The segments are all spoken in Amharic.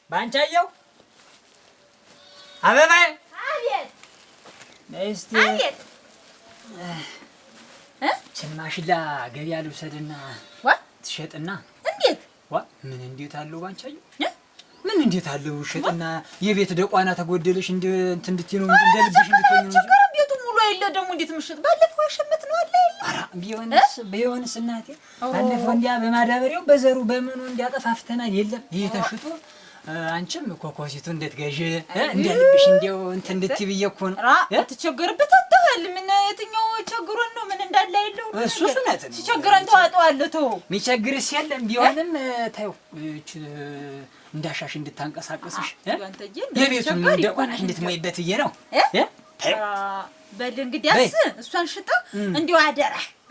ባንቻየው አበባዬ አቤት ነስቲ አቤት ማሽላ ገበያ ልውሰድና ትሸጥና እንዴት ምን እንዴት አለው ባንቻየው ምን እንዴት አለው ሸጥና የቤት ደቋና ተጎደለሽ እንትን እንድትይ ነው እንደ ልብሽ እንድትሆኝ ነው ችግር ቤቱ ሙሉ አይለ ደግሞ እንዴት ምሽጥ ባለፈው ያሸመት ነው አለ አራ ቢሆንስ እናቴ ባለፈው እንዲያ በማዳበሪያው በዘሩ በመኑ እንዲያጠፋፍተናል የለም ይሄ ተሽጦ አንቺም ኮኮሲቱ እንድትገዢ እንደ ልብሽ እንደው እንትን እንድትይ ብዬሽ እኮ ነው አትቸገርበት አትበል ምን የትኛው ቸግሮን ነው ምን እንዳለ አይለው እሱ ሱነት ነው ሲቸግረን ተዋጣዋለሁ ተው የሚቸግርስ የለም ቢሆንም ታዩ እቺ እንዳሻሽ እንድታንቀሳቀስሽ የቤቱን ደቋናሽ እንድትሞይበት ብዬሽ ነው በል እንግዲያስ እሷን ሽጣ እንዲው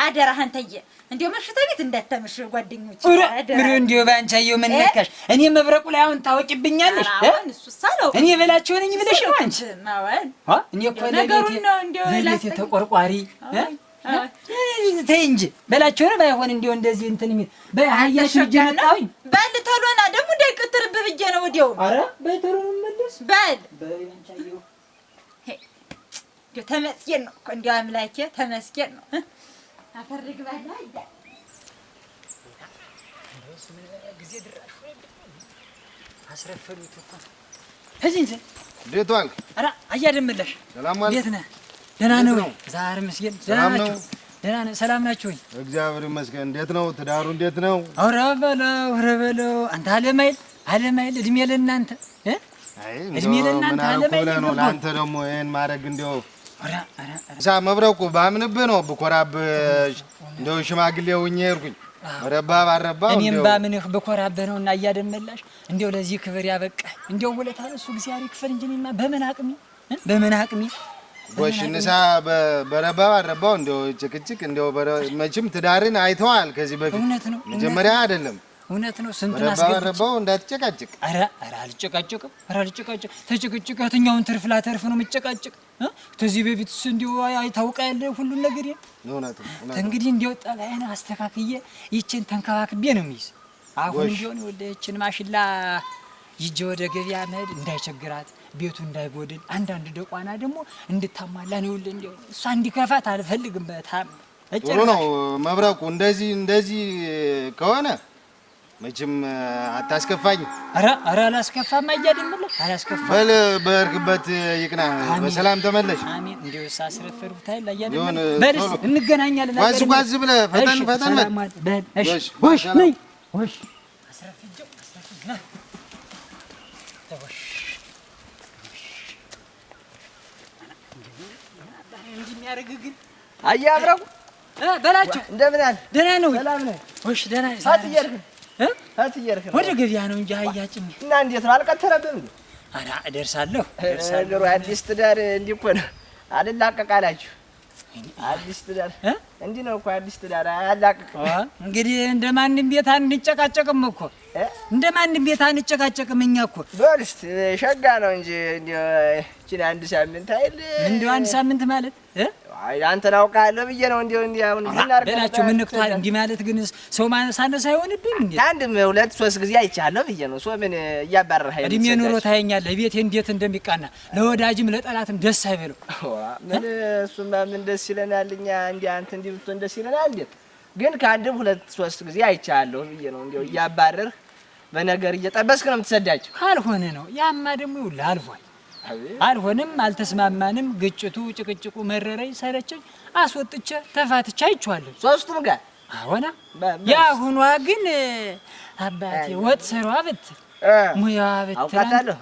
አደራ አንተዬ እንዲው መሽታ ቤት እንዳታመሽ ጓደኞች አደራ እንዲው ባንቻየው ምን ነካሽ እኔ መብረቁ ላይ አሁን ታውቂብኛለሽ እሱስ አለው እኔ በላቸው ነኝ ብለሽ ነው አንቺ ማወል እኔ እኮ ለቤቴ ተቆርቋሪ ተይ እንጂ በላቸው ነው ባይሆን እንዲው እንደዚህ እንትን የሚል በአህያሽ ልጅ መጣሁኝ በል ተሎና ደግሞ እንዳይቀጥርብህ ብዬሽ ነው ወዲያው ኧረ በተሎ ነው መለስ በል ባንቻየው ተመስገን ነው እኮ እንዲያው አምላኬ ተመስገን ነው አፈርግ ባላ አይዳ ጊዜ ድራሽ አስረፈሉት እኮ እዚህ እንዴት ዋልክ? ኧረ አያደምልሽ ሰላም ዋልክ? እንዴት ነህ? ደህና ነው ዛሬ መስገን ሰላም ነው። ደህና ነህ? ሰላም ናችሁ ወይ? እግዚአብሔር ይመስገን። እንዴት ነው ትዳሩ? እንዴት ነው? ኧረ በለው አንተ አለማይል እድሜ ለእናንተ አይ እድሜ ለእናንተ አለማይል ነው ለአንተ ደግሞ ይሄን ማድረግ እንደው መብረቁ ባምንብህ ነው ብኮራብህ እንደው ሽማግሌ ሆኜ ሄድኩኝ ረባ ባረባ እኔም ባምንህ ብኮራብህ ነው እና እያደመላሽ እንደው ለዚህ ክብር ያበቃ እንደው ውለታ እሱ እግዚአብሔር ይክፈል እንጂ እኔማ በምን አቅሜ ጎሽ ንሳ በረባ ባረባው እንደው ጭቅጭቅ እንደው መቼም ትዳርን አይተዋል ከዚህ በፊት እውነት ነው መጀመሪያ አይደለም እውነት ነው ስንቱን አስገባው እንዳትጨቃጭቅ ኧረ አልጨቃጭቅም ተጨቅጭቅ የትኛውን ትርፍ ላተርፍ ነው የምጨቃጭቅ ከዚህ በፊት እንዲሁ አይታውቃል ሁሉን ነገር እውነት እንግዲህ እንዲያው ጠባይን አስተካክዬ ይችን ተንከባክቤ ነው የሚይዝ አሁን ቢሆን ወደችን ማሽላ ይዤ ወደ ገበያ መሄድ እንዳይቸግራት ቤቱ እንዳይጎድል አንዳንድ ደቋና ደግሞ እንድታሟላ ነው እንዲያው እሷ እንዲከፋት አልፈልግም በጣም ጥሩ ነው መብረቁ እንደዚህ ከሆነ መቼም አታስከፋኝ ኧረ አላስከፋም አያደምልህ አላስከፋም በል በርክበት ይቅና በሰላም ተመለሽ አሜን እንዴው ሳስረፈሩት አይደል አያደምልህ በልስ እንገናኛለን ጓዝ ብለህ ፈጠን በል እሺ ወሽ ነይ ወሽ አስረፍጀው ና ተወሽ እንዴ የሚያደርግ ግን አያብረው በላቸው እንደምን አለ ደህና ነው ሰላም ነህ ወሽ ደህና ነህ አትየርክ ወደ ገበያ ነው እንጂ አያጭኝ እና እንዴት ነው አልቀተረብህም እንዴ አና እደርሳለሁ ነገሩ አዲስ ትዳር እንዲህ እኮ ነው አልላቀቃላችሁ አዲስ ትዳር እንዲህ ነው እኮ አዲስ ትዳር አላቀቅ እንግዲህ እንደማንም ቤት አንጨቃጨቅም እኮ እንደማንም ቤት አንጨቃጨቅም እኛ እኮ በልስት ሸጋ ነው እንጂ እንደው እቺን አንድ ሳምንት አይደል እንደው አንድ ሳምንት ማለት አይ አንተን አውቃለሁ ብዬ ነው እንደው አሁን እናርገ በላቸው ምን ነክቷል እንዲህ ማለት ግን ሰው ማነሳነስ አይሆንብኝ እንዴ አንድም ሁለት ሶስት ጊዜ አይቻለሁ ብዬ ነው ሰው ምን እያባረረህ አይደል እድሜ ኑሮ ታየኛለህ ቤቴ እንዴት እንደሚቃና ለወዳጅም ለጠላትም ደስ አይበለው ምን እሱማ ምን ደስ ይለናል እኛ እንዴ አንተ እንዲህ ብትሆን ደስ ይለናል እንዴ ግን ከአንድም ሁለት ሶስት ጊዜ አይቻለሁ ብዬ ነው እንደው እያባረርህ በነገር እየጠበስክ ነው የምትሰዳቸው ካልሆነ ነው ያማ ደግሞ ይውላል አልፏል አልሆነም አልተስማማንም ግጭቱ ጭቅጭቁ መረረኝ ሰለቸኝ አስወጥቼ ተፋትቼ አይቼዋለሁ ሶስቱም ጋር አሁን ያሁኗ ግን አባቴ ወጥ ሰሯ ብትል ሙያዋ ብትል አውቃታለሁ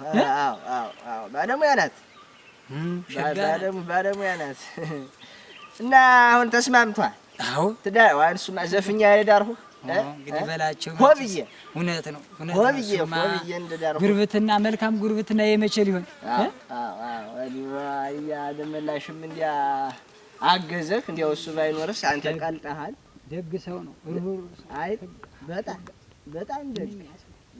አዎ ባለሙያ ናት ባለሙያ ናት እና አሁን ተስማምቷል አዎ ትዳር እሱማ ዘፍኛ ያዳርሁ እንግዲህ በላቸው ሆብዬ እውነት ነው ሆብዬ እንደዳርሁ ጉርብትና መልካም ጉርብትና የመቼ ሊሆን ያ ደመላሽም እንዲያ አገዘህ እንዲያው እሱ ባይኖርስ አንተ ቀልጠሃል ደግ ሰው ነው አይ በጣም ደግ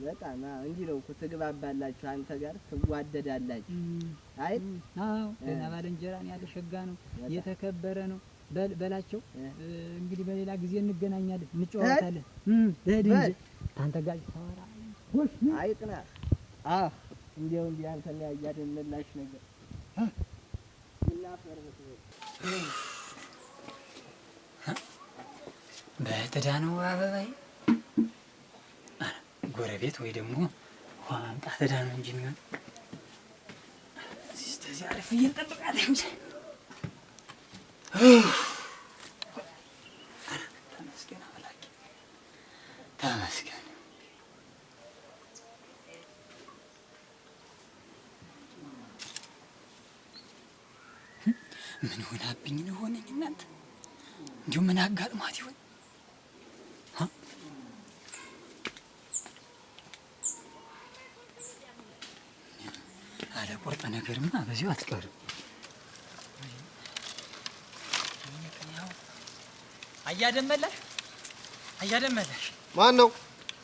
በጣም እንዲህ ነው እኮ ትግባባላችሁ አንተ ጋር ትዋደዳላችሁ አይ አዎ እና ባልንጀራን ያለ ሸጋ ነው የተከበረ ነው በላቸው እንግዲህ በሌላ ጊዜ እንገናኛለን እንጨዋወታለን ለሄድ እንጂ ታንተ ጋር ታወራ ጎሽ አይጥና እንዲያው እንዲህ አንተና ያያደመላሽ ነገር በተዳነው አበባይ ጎረቤት ወይ ደግሞ ውሃ ማምጣት ተዳነው እንጂ የሚሆን እዚህ አሪፍ እየጠበቃት እንጂ ተመስገን አምላኬ ተመስገን። ምን ሆናብኝ ነው ሆነኝ እናንተ? እንዲሁ ምን አጋጥሟት ይሆን? አለ ቁርጥ ነገርማ በዚሁ አትቀርም። አያደመላሽ አያደመላሽ ማን ነው?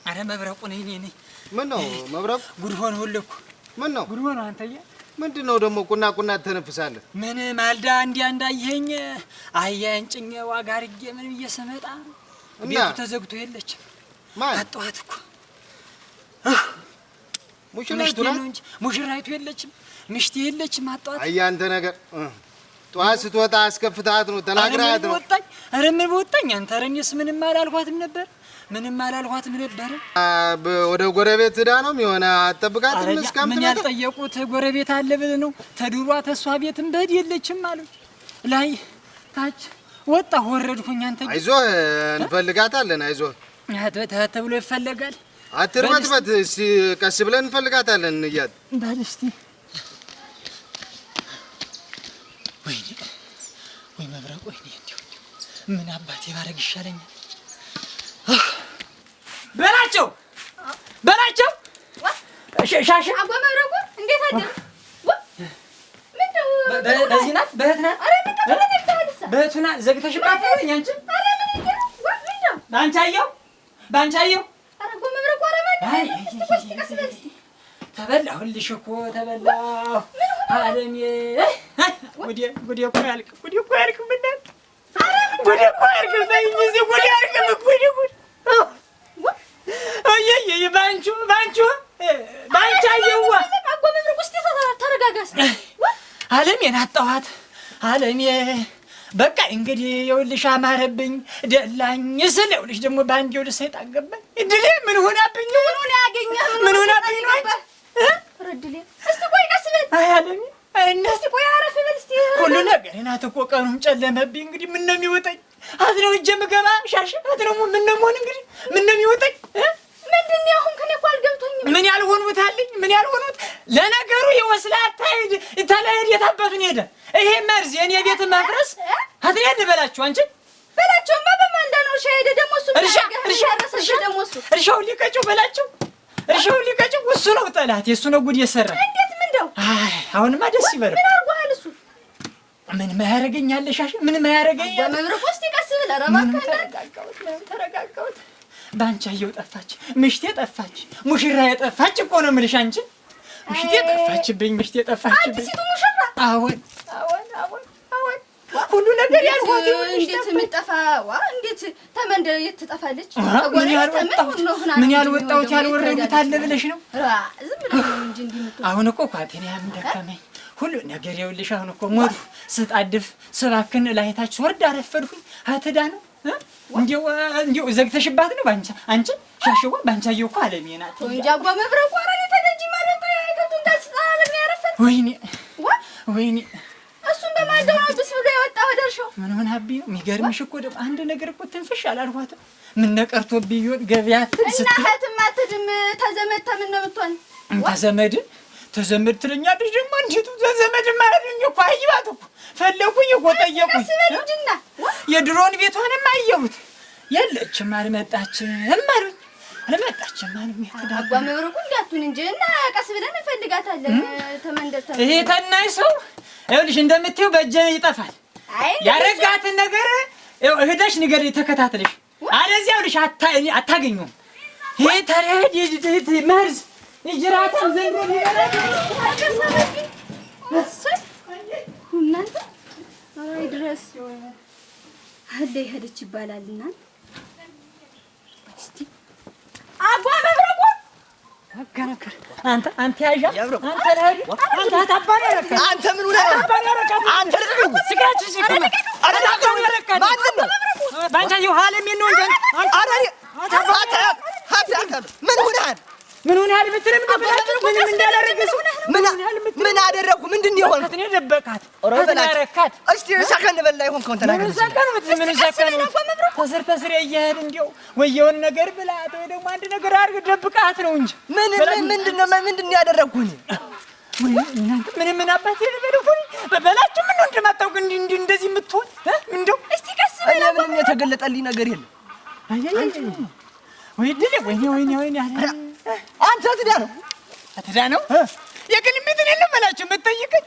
አረ መብረቁ ነኝ እኔ ነኝ። ምን ነው መብረቁ? ጉድ ሆነ ሁሉ እኮ። ምን ነው ጉድ ሆነ? አንተዬ ምንድን ነው ደግሞ ቁና ቁና ተነፍሳለህ? ምን ማልዳ እንዳየኸኝ አህያዬን ጭኜ ዋጋ አድርጌ ምን ብዬ ስመጣ ቤቱ ተዘግቶ የለችም። ማን አጣኋት እኮ። ሙሽራይቱ ነው እንጂ ሙሽራይቱ የለችም፣ ምሽቴ የለችም። አጣኋት። አይ አንተ ነገር ጠዋት ስትወጣ አስከፍታት ነው ተናግራት ነው። ኧረ ምን በወጣኝ አንተ። ኧረ እኔስ ምንም አላልኳትም ነበር፣ ምንም አላልኳትም ነበር። ወደ ጎረቤት ሄዳ ነው የሆነ አጠብቃትም እስከምትመጣ። ምን ያልጠየቁት ጎረቤት አለ ብለህ ነው? ተድሯ ተሷ ቤትም በድ የለችም አሉኝ። ላይ ታች ወጣሁ ወረድኩኝ። አንተ አይዞህ እንፈልጋታለን። አይዞህ ተብሎ ይፈለጋል። አትርበትበት። እስኪ ቀስ ብለን እንፈልጋታለን እያት በል እስኪ። ወይኔ ወይ መብረቅ፣ ወይኔ እንዲሁ ምን አባቴ ባረግ ይሻለኛል። በላቸው በላቸው። ሻሽ አባ መብረቁ እንዴት አደረ? በዚህ ናት በእህት ናት። በእህቱ ናት። ዘግተሽባት ነኝ አንቺ። በአንቺ አየሁ። ተበላሁልሽ እኮ ተበላሁ። አለሜ ጉዴ እኮ አያልቅም። ጉዴ እኮ አያልቅም። ጉዴ እኮ አያልቅም። ጉዴ አያልቅም። ጉዴ ባንቺ አየዋ። አለሜን አጣኋት። አለሜ በቃ እንግዲህ ይኸውልሽ አማረብኝ ደላኝ ስል ይኸውልሽ ደግሞ በአንዴ ወደ ሰይጣን ገባኝ። እድሌ ምን ሆናብኝ ነው? ምን ሆናብኝ ነው? ረድሌ እስቲ ቆይ ቀስ በል። አይ አለሜ እስቲ ቆይ አረፍ በል እስቲ። ሁሉ ነገር ናት እኮ ቀኑም ጨለመብኝ። እንግዲህ ምን ነው የሚወጣኝ? አትነው እጄ የምገባ ሻሽ አትነው ምን ነው የምሆን? እንግዲህ ምን ነው የሚወጣኝ? ምንድን ነው አሁን? ከኔ እኮ አልገብቶኝም። ምን ያልሆኑት አለኝ? ምን ያልሆኑት? ለነገሩ ይወስላታ ተለሄድ የታበቱን ሄደ። ይሄ መርዝ የኔ ቤት ማፍረስ አትሄድ በላችሁ። አንቺ በላቸውማ በማን እንዳለው እርሻ ሄደ። ደግሞ እሱ እርሻውን ሊቀጭው በላቸው። እርሻውን ሊቀጭው እሱ ነው ጠላት፣ የእሱ ነው ጉድ የሰራ። እንዴት ምን እንደው አይ አሁንማ ደስ ይበል። ምን አርጓል እሱ? ምን ማያረገኛል? ሻሽ ምን ማያረገኛል? በመብረቁ እስቲ ቀስ ብለህ ኧረ እባክህ ተረጋጋሁት። ባንቺ አየሁ ጠፋች፣ ምሽቴ ጠፋች፣ ሙሽራዬ ጠፋች እኮ ነው የምልሽ። አንቺ ምሽቴ ጠፋችብኝ፣ ምሽቴ ጠፋችብኝ። አዲሲቱ ሙሽራ አዎን ሁሉ ነገር ያልሆነ እንዴት የምጠፋ እንዴት ተመንደር የትጠፋለች? ምን ያልወጣሁት ያልወረዱት አለ ብለሽ ነው? ዝም ብለሽ ነው እንጂ እንዲምጡ። አሁን እኮ ኳቴንያም ደከመኝ ሁሉ ነገር ይኸውልሽ። አሁን እኮ ሞዱ ስጣድፍ ስባክን ላይታች ወርድ አረፈድኩኝ። አትዳ ነው እንዲው ዘግተሽባት ነው ባንቺ። አንቺ ሻሽዋ ባንቺ አየሁ እኮ አለሜ ናት እንጂ አባ መብረቁ አረኔ ተገጂ ማለት አይከቱን ታስጣለ ነው ያረፈድ። ወይኔ እሱን በማልደው ነው ብስ ብሎ የወጣው ደርሾ ምን ሆናብኝ ነው? የሚገርምሽ እኮ ደግሞ አንድ ነገር እኮ ትንፍሽ አላልኳትም። ምን ነቀርቶብኝ ይሆን? ገበያ እና እህትም አትድም ተዘመድ ተምን ነው የምትሆን? ተዘመድ ትለኛለሽ ደግሞ። እንዴት ተዘመድ ማለኝ እኮ አይባት እኮ ፈለኩኝ እኮ ጠየቁኝ። የድሮን ቤቷንም አየሁት የለችም፣ አልመጣችም አሉኝ። አልመጣችም አሉኝ። አባ መብረቁ እንዳቱን እንጂ እና ቀስ ብለን እንፈልጋታለን። ተመንደር ይሄ ተናይ ሰው ይኸውልሽ እንደምትይው በእጄ ይጠፋል። ያረጋትን ነገር እህዳሽ ንገር ተከታተለሽ፣ አለዚያ ይኸውልሽ አታገኙም። ይሄ ተረድ ይጅት መርዝ ይጅራታም ዘንዶ ይበላል። እናንተ አይ ድረስ አለ ሄደች ይባላልና እስቲ አባ መብረቁ አጋነከር አንተ ያዣ አንተ ለህዲ አንተ ታባሪ ያረካ አንተ ምን ሆነህ አንተ ልቀቀኝ ስጋች ሲከማ አረጋጋው ያረካ ማን ነው ባንቻ የኋለም ነው እንጂ አንተ ምን ሆነህ ምን ሆነሃል ብትልም ምንም እንዳላረገሱ ምን አደረኩ? ምንድን ነው የሆንኩት? እኔ ደበቃት ረካት። እስቲ ሰከን በላይ ሆንኩ እንትን ተናገር። ምን ሰከን ተስር እየሄድ እንዲያው ወየውን ነገር ብላት ወይ ደግሞ አንድ ነገር አድርግ ደብቃት ነው እንጂ ምንድን ያደረኩኝ? እናንተ ምን አባቴ ልበልኩኝ በላችሁ ምን እንደማታውቅ እንደዚህ የምትሆን እንደው እስቲ ቀስ እኔ ምንም የተገለጠልኝ ነገር የለም። ወይ ድል ወይኔ አንተ ትዳ ነው የግል ቤት ነው ለማላችሁ የምትጠይቀኝ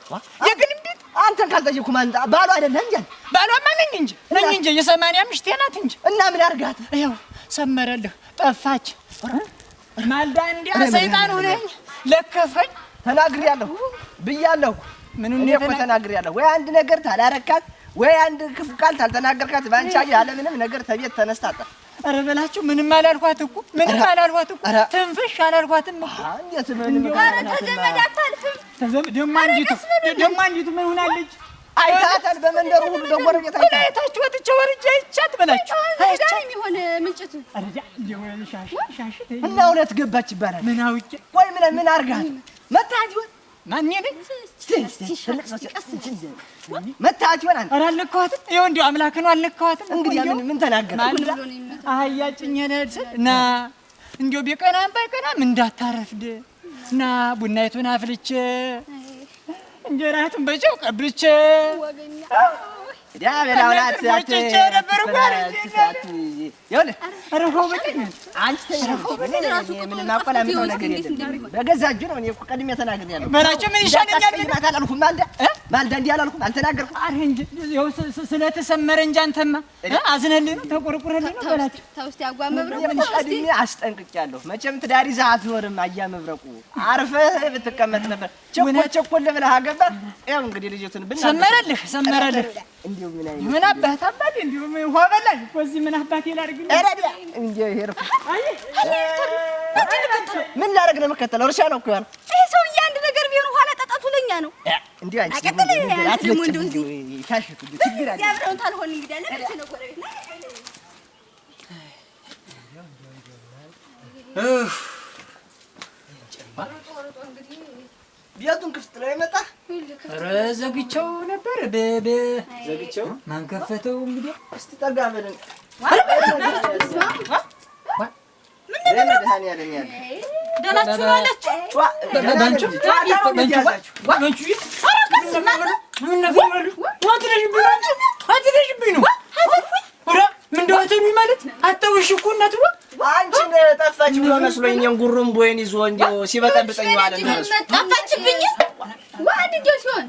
የግል ቤት አንተን ካልጠየኩ ማን ባሉ አይደለም እንዴ? ባሏማ ነኝ እንጂ የ80 ምሽቴ ናት እንጂ እና ምን አርጋት? ይኸው ሰመረልህ ጠፋች። ማልዳ እንዲያ ሰይጣን ሆነኝ ለከፈኝ። ተናግሬያለሁ ብያለሁ። ምን ነው እኮ ተናግሬያለሁ። ወይ አንድ ነገር ታላረካት ወይ አንድ ክፉ ቃል ታልተናገርካት ባንቻ ያለ ምንም ነገር ተቤት ተነስታጣ። ኧረ በላችሁ ምንም አላልኳት እኮ ትንፍሽ አላልኳትም እኮ። እንዴት ምንም ተዘመድ አታልፍም። ደግሞ አንዲቱ ምን ሆናለች? አይታታል በመንደሩ ሁሉ ደጎረቤት አይታችሁ ወጥቼ ወርጄ አይቻት በላችሁ አይቻም ይሆን ምንጭቱ አረጃ ሻሽ እና እውነት ገባች ይባላል። ምን አውቄ ወይ ምን አርጋት መታት ይሆን? ማን ነኝ? መታት ይሆን? ኧረ አልነካኋትም። ይኸው እንደው አምላክ ነው አልነካኋትም። እንግዲህ ምን ተናገረ? አህያ ጭኜ ነድ እና እንደው ቢቀናም ባይቀናም እንዳታረፍድ እና ቡናይቱን አፍልቼ እንጀራቱን በጨው ቀብቼ ዳበላውላት ወጭቼ ነበር ጓር ይኸውልህ አረፈው በቀኝ አንተ ምን ማቆላምጠው ነገር የለም። በገዛ እጁ ነው። እኔ እኮ ቀድሜ ተናግሬያለሁ። በላቸው ምን ይሻለኛል? አላልኩም ማልዳ እንዲህ አላልኩም አልተናገርኩም። አረ እንጂ ይኸው ስለተሰመረ እንጂ አንተማ አዝነልህ ነው ተቆርቁረልህ ነው በላቸው። ታውስቲ ያጓመብረው ቀድሜ አስጠንቅቄያለሁ። መቼም ትዳር ይዘህ አትኖርም። አያመብረቁ አርፈህ ብትቀመጥ ነበር። ቸኮል ብለህ አገባህ። ይኸው እንግዲህ ልጅቱን ሰመረልህ እንዲሁ ምን አባህ ታባል እንዲሁ ውሃ በላኝ እኮ እዚህ ምን አባቴ ላድርግ እንዲሁ ሄርኩ ምን ላደርግ ነው የምከተለው? እርሻ ነው እኮ ያለው። ይሄ ሰውዬ አንድ ነገር ቢሆን ኋላ ጠጣቱ ለኛ ነው። እንዲሁ አንቺ ችግር አለ ያብረውን ታልሆን እንግዲህ አለ እቺ ነው ጎረቤት ቤቱን ክፍት ነው የመጣ። ኧረ ዘግቼው ነበር ዘግቼው ማን ከፈተው? እንግዲህ እስቲ ጠጋ በለን አንቺን ጠፋች ብሎ መስሎኝ እኔን ጉሩምቦዬን ይዞ እንደው ሲበጠብጠኝ ዋለ ነው። ጠፋችብኝ ዋድ እንደው ሲሆን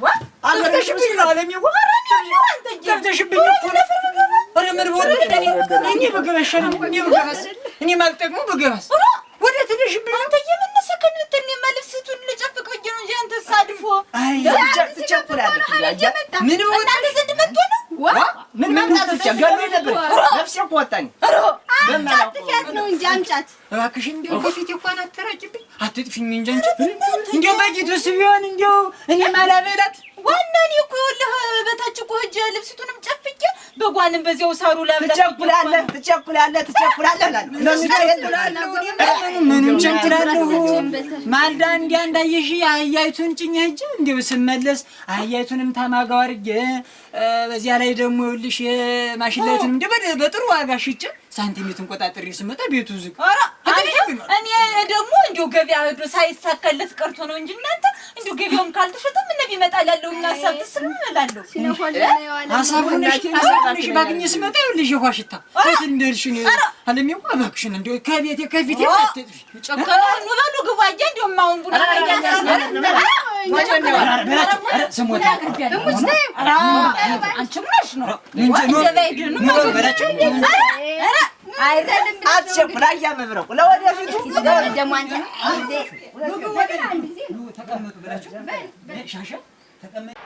አልተሽብኝ ነው አለሚው ተሽብኝ እኮ ነው። ኧረ ምን ወደ እኔ በገበሽ ነው እኔ ማልጠቅሙ በገበስ ወደ ትደሽብኝ አንተ የምንሰከን እንትን መልስቱን ልጨፍቅ ብዬ ነው እንጂ አንተ ሳድፎ አይ ትቸኩላለህ። ምን እናንተ ዘንድ መጥቶ ነው ምን መምጣት ብቻ ገሎ ነበር ነፍሴ እኮ ወጣኝ። አምጫት ፊያት ነው እንጂ አምጫት እባክሽ እንደው ከፊቴ እንኳን አትራቂብኝ አትጥፊኝ እንጂ እንደው በጊቱስ ቢሆን እንደው እኔ ማላበላት ዋና እኔ እኮ ይኸውልህ በታች እኮ ሂጅ ልብስቱንም ጨፍቄ በጓንም በዚያው ሳሩ ላብላት ትቸኩላለህ ምንም ቸኩላለሁ። ማልዳ እንዲያ እንዳየሽ አህያይቱን ጭኜ ሂጅ እንደው ስመለስ አህያይቱንም ታማጋው አድርጌ በዚያ ላይ ደግሞ ይኸውልሽ ማሽላይቱንም እንደው በጥሩ ዋጋ ሽጬ ሳንቲሜቱን ቆጣጥሬ ስመጣ ቤቱ ዝግ። ኧረ እኔ ደግሞ እንደው ገበያ ሄዶ ሳይሳካለት ቀርቶ ነው እንጂ እናንተ እንደው ገበያውም ካልተሸጠ ምን ቢመጣል ያለውና ሀሳብ ትስም እላለሁ። ሀሳቡንሽ ባግኝ ስመጣ ይኸውልሽ የውሃ ሽታ የት እንደርሽ ነው አለሚው እባክሽን እንደው ከቤቴ ከፊቴ አትጥፊ። ጨከነው በሉ ግባጃ እንደውም አሁን ቡና ስሞታ አንቺም ነሽ ነው አትቸኩል። አያመብረቁ ለወደፊቱ ደግሞ አንተ ተቀመጡ ብላችሁ ሻሻ ተቀመጡ